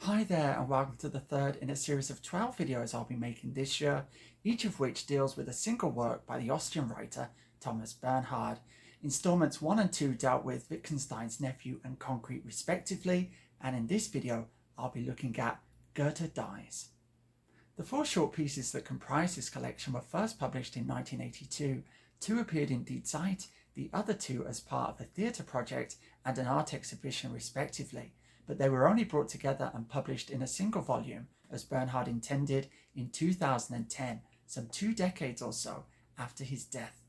Hi there and welcome to the third in a series of 12 videos I'll be making this year, each of which deals with a single work by the Austrian writer Thomas Bernhard. Installments 1 and 2 dealt with Wittgenstein's Nephew and Concrete respectively, and in this video I'll be looking at Goethe Dies. The 4 short pieces that comprise this collection were first published in 1982. 2 appeared in Die Zeit, the other 2 as part of a theatre project and an art exhibition respectively, but they were only brought together and published in a single volume, as Bernhard intended, in 2010, some 2 decades or so after his death.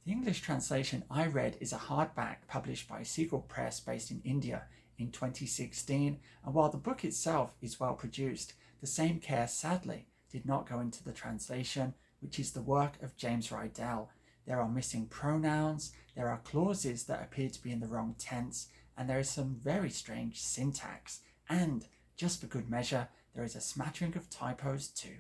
The English translation I read is a hardback published by Seagull Press based in India in 2016, and while the book itself is well produced, the same care sadly did not go into the translation, which is the work of James Rydell. There are missing pronouns, there are clauses that appear to be in the wrong tense, and there is some very strange syntax, and, just for good measure, there is a smattering of typos too.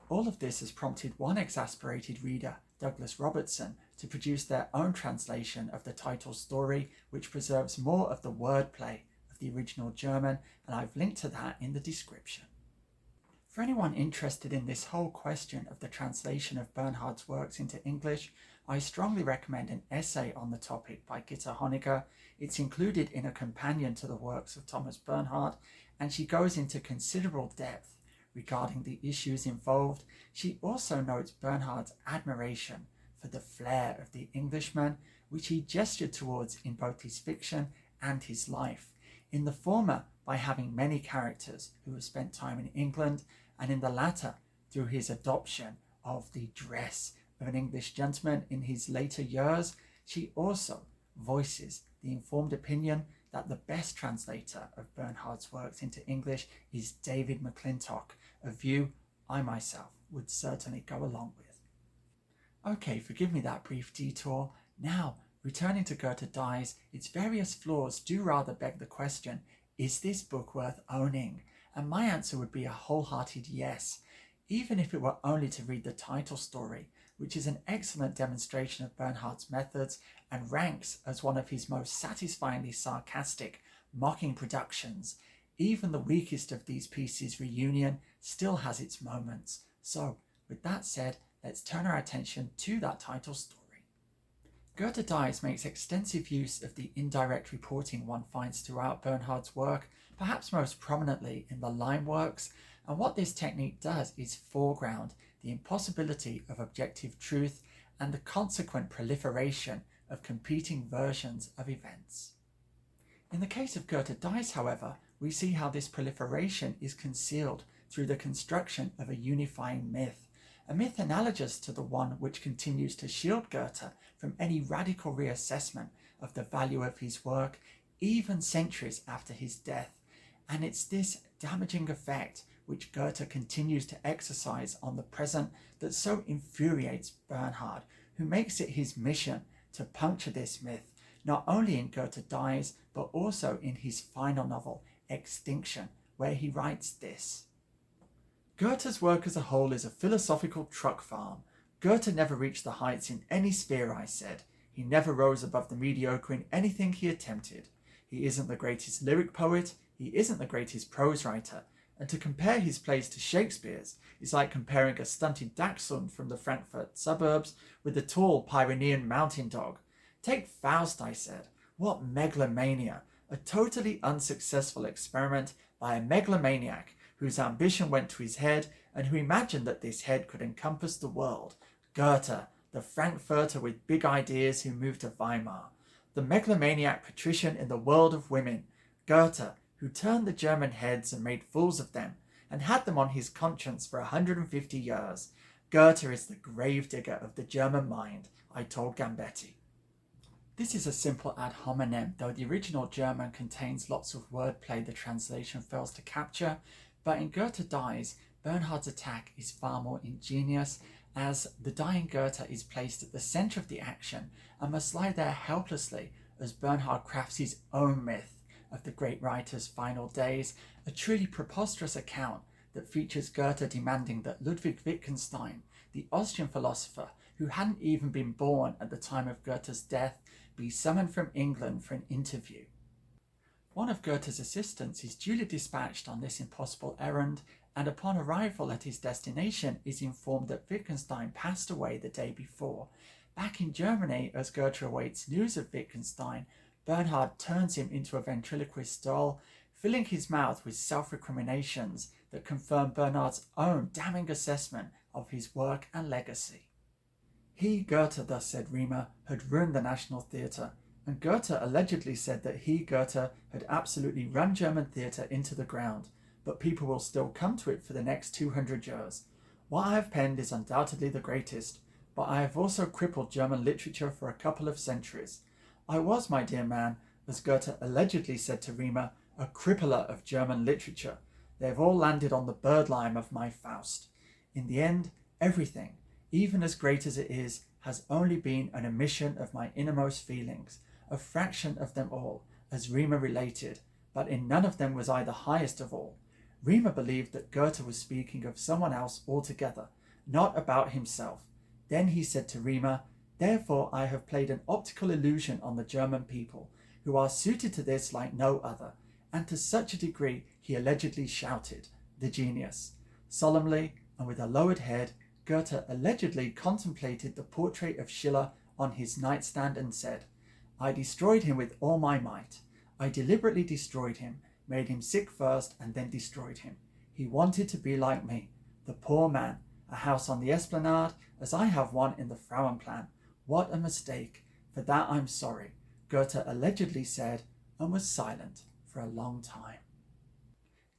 All of this has prompted one exasperated reader, Douglas Robertson, to produce their own translation of the title story, which preserves more of the wordplay of the original German, and I've linked to that in the description. For anyone interested in this whole question of the translation of Bernhard's works into English, I strongly recommend an essay on the topic by Gitta Honecker. It's included in a companion to the works of Thomas Bernhard, and she goes into considerable depth regarding the issues involved. She also notes Bernhard's admiration for the flair of the Englishman, which he gestured towards in both his fiction and his life. In the former, by having many characters who have spent time in England, and in the latter, through his adoption of the dress of an English gentleman in his later years. She also voices the informed opinion that the best translator of Bernhard's works into English is David McClintock, a view I myself would certainly go along with. Okay, forgive me that brief detour. Now, returning to Goethe Dies, its various flaws do rather beg the question, is this book worth owning? And my answer would be a wholehearted yes, even if it were only to read the title story, which is an excellent demonstration of Bernhard's methods and ranks as one of his most satisfyingly sarcastic, mocking productions. Even the weakest of these pieces, Reunion, still has its moments. So, with that said, let's turn our attention to that title story. Goethe Dies makes extensive use of the indirect reporting one finds throughout Bernhard's work, perhaps most prominently in the line works, and what this technique does is foreground the impossibility of objective truth and the consequent proliferation of competing versions of events. In the case of Goethe Dies, however, we see how this proliferation is concealed through the construction of a unifying myth, a myth analogous to the one which continues to shield Goethe from any radical reassessment of the value of his work, even centuries after his death. And it's this damaging effect which Goethe continues to exercise on the present that so infuriates Bernhard, who makes it his mission to puncture this myth, not only in Goethe Dies, but also in his final novel, Extinction, where he writes this. Goethe's work as a whole is a philosophical truck farm. Goethe never reached the heights in any sphere, I said. He never rose above the mediocre in anything he attempted. He isn't the greatest lyric poet, he isn't the greatest prose writer, and to compare his plays to Shakespeare's is like comparing a stunted dachshund from the Frankfurt suburbs with a tall Pyrenean mountain dog. Take Faust, I said. What megalomania! A totally unsuccessful experiment by a megalomaniac whose ambition went to his head and who imagined that this head could encompass the world. Goethe, the Frankfurter with big ideas who moved to Weimar. The megalomaniac patrician in the world of women. Goethe, who turned the German heads and made fools of them, and had them on his conscience for 150 years. Goethe is the gravedigger of the German mind, I told Gambetti. This is a simple ad hominem, though the original German contains lots of wordplay the translation fails to capture, but in Goethe Dies, Bernhard's attack is far more ingenious, as the dying Goethe is placed at the centre of the action and must lie there helplessly as Bernhard crafts his own myth of the great writer's final days, a truly preposterous account that features Goethe demanding that Ludwig Wittgenstein, the Austrian philosopher who hadn't even been born at the time of Goethe's death, be summoned from England for an interview. One of Goethe's assistants is duly dispatched on this impossible errand, and upon arrival at his destination is informed that Wittgenstein passed away the day before. Back in Germany, as Goethe awaits news of Wittgenstein, Bernhard turns him into a ventriloquist doll, filling his mouth with self-recriminations that confirm Bernhard's own damning assessment of his work and legacy. He, Goethe, thus said Riemer, had ruined the National Theatre, and Goethe allegedly said that he, Goethe, had absolutely run German theatre into the ground, but people will still come to it for the next 200 years. What I have penned is undoubtedly the greatest, but I have also crippled German literature for a couple of centuries. I was, my dear man, as Goethe allegedly said to Riemer, a crippler of German literature. They have all landed on the birdlime of my Faust. In the end, everything, even as great as it is, has only been an emission of my innermost feelings, a fraction of them all, as Riemer related, but in none of them was I the highest of all. Riemer believed that Goethe was speaking of someone else altogether, not about himself. Then he said to Riemer, therefore I have played an optical illusion on the German people, who are suited to this like no other, and to such a degree he allegedly shouted, the genius. Solemnly, and with a lowered head, Goethe allegedly contemplated the portrait of Schiller on his nightstand and said, I destroyed him with all my might. I deliberately destroyed him, made him sick first and then destroyed him. He wanted to be like me, the poor man, a house on the Esplanade, as I have one in the Frauenplan. What a mistake. For that I'm sorry, Goethe allegedly said, and was silent for a long time.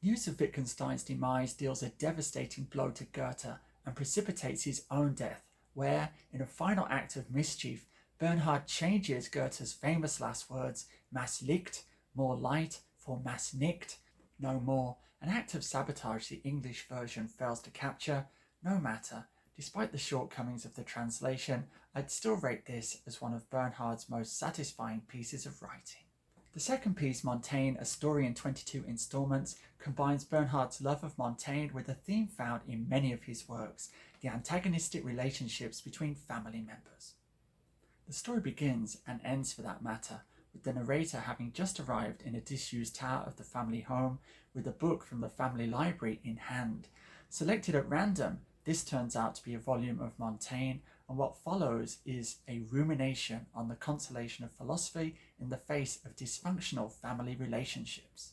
News of Wittgenstein's demise deals a devastating blow to Goethe and precipitates his own death, where, in a final act of mischief, Bernhard changes Goethe's famous last words, Mass Licht, more light, for Mass nicht, no more, an act of sabotage the English version fails to capture. No matter, despite the shortcomings of the translation, I'd still rate this as one of Bernhard's most satisfying pieces of writing. The second piece, Montaigne, a story in 22 installments, combines Bernhard's love of Montaigne with a theme found in many of his works, the antagonistic relationships between family members. The story begins, and ends for that matter, with the narrator having just arrived in a disused tower of the family home with a book from the family library in hand. Selected at random, this turns out to be a volume of Montaigne, and what follows is a rumination on the consolation of philosophy in the face of dysfunctional family relationships.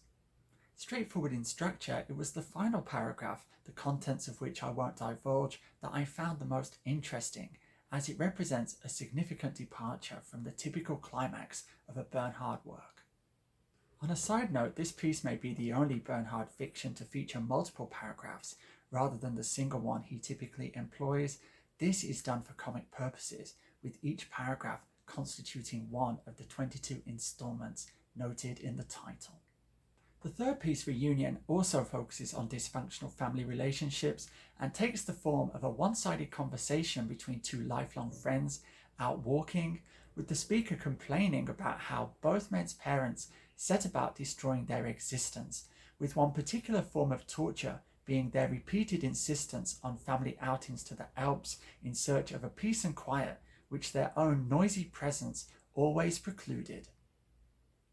Straightforward in structure, it was the final paragraph, the contents of which I won't divulge, that I found the most interesting, as it represents a significant departure from the typical climax of a Bernhard work. On a side note, this piece may be the only Bernhard fiction to feature multiple paragraphs, rather than the single one he typically employs. This is done for comic purposes, with each paragraph constituting one of the 22 installments noted in the title. The third piece, Reunion, also focuses on dysfunctional family relationships and takes the form of a one-sided conversation between two lifelong friends out walking, with the speaker complaining about how both men's parents set about destroying their existence, with one particular form of torture being their repeated insistence on family outings to the Alps in search of a peace and quiet which their own noisy presence always precluded.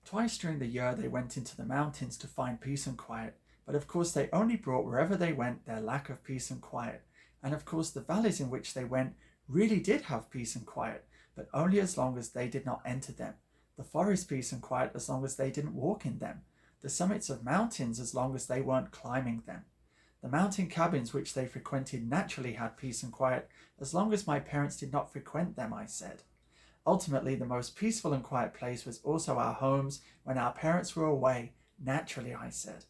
Twice during the year they went into the mountains to find peace and quiet, but of course they only brought wherever they went their lack of peace and quiet, and of course the valleys in which they went really did have peace and quiet, but only as long as they did not enter them, the forest peace and quiet as long as they didn't walk in them, the summits of mountains as long as they weren't climbing them. The mountain cabins which they frequented naturally had peace and quiet as long as my parents did not frequent them, I said. Ultimately, the most peaceful and quiet place was also our homes when our parents were away, naturally, I said.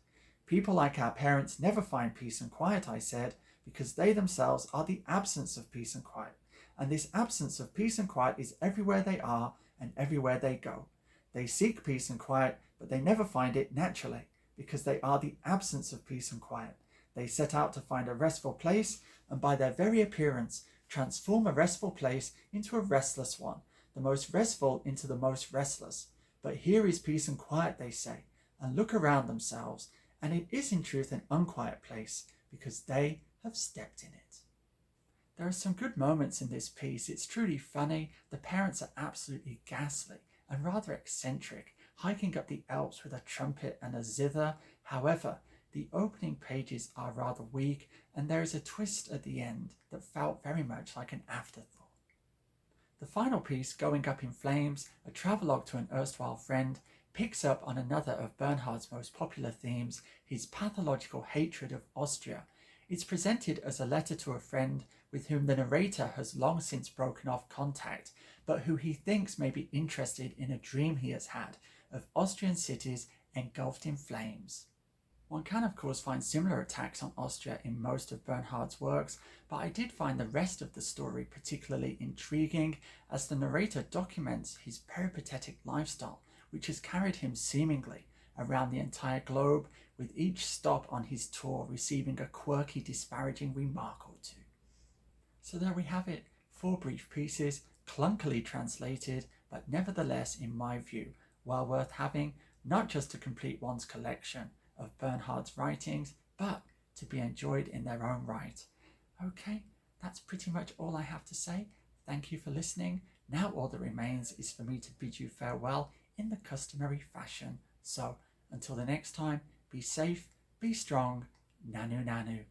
People like our parents never find peace and quiet, I said, because they themselves are the absence of peace and quiet. And this absence of peace and quiet is everywhere they are and everywhere they go. They seek peace and quiet, but they never find it naturally, because they are the absence of peace and quiet. They set out to find a restful place, and by their very appearance, transform a restful place into a restless one, the most restful into the most restless. But here is peace and quiet, they say, and look around themselves, and it is in truth an unquiet place, because they have stepped in it. There are some good moments in this piece. It's truly funny. The parents are absolutely ghastly and rather eccentric, hiking up the Alps with a trumpet and a zither. However, the opening pages are rather weak, and there is a twist at the end that felt very much like an afterthought. The final piece, Going Up in Flames, a travelogue to an erstwhile friend, picks up on another of Bernhard's most popular themes, his pathological hatred of Austria. It's presented as a letter to a friend with whom the narrator has long since broken off contact, but who he thinks may be interested in a dream he has had of Austrian cities engulfed in flames. One can of course find similar attacks on Austria in most of Bernhard's works, but I did find the rest of the story particularly intriguing as the narrator documents his peripatetic lifestyle, which has carried him seemingly around the entire globe, with each stop on his tour receiving a quirky, disparaging remark or two. So there we have it, 4 brief pieces, clunkily translated, but nevertheless, in my view, well worth having, not just to complete one's collection of Bernhard's writings, but to be enjoyed in their own right. Okay, that's pretty much all I have to say. Thank you for listening. Now all that remains is for me to bid you farewell in the customary fashion. So, until the next time, be safe, be strong, nanu nanu.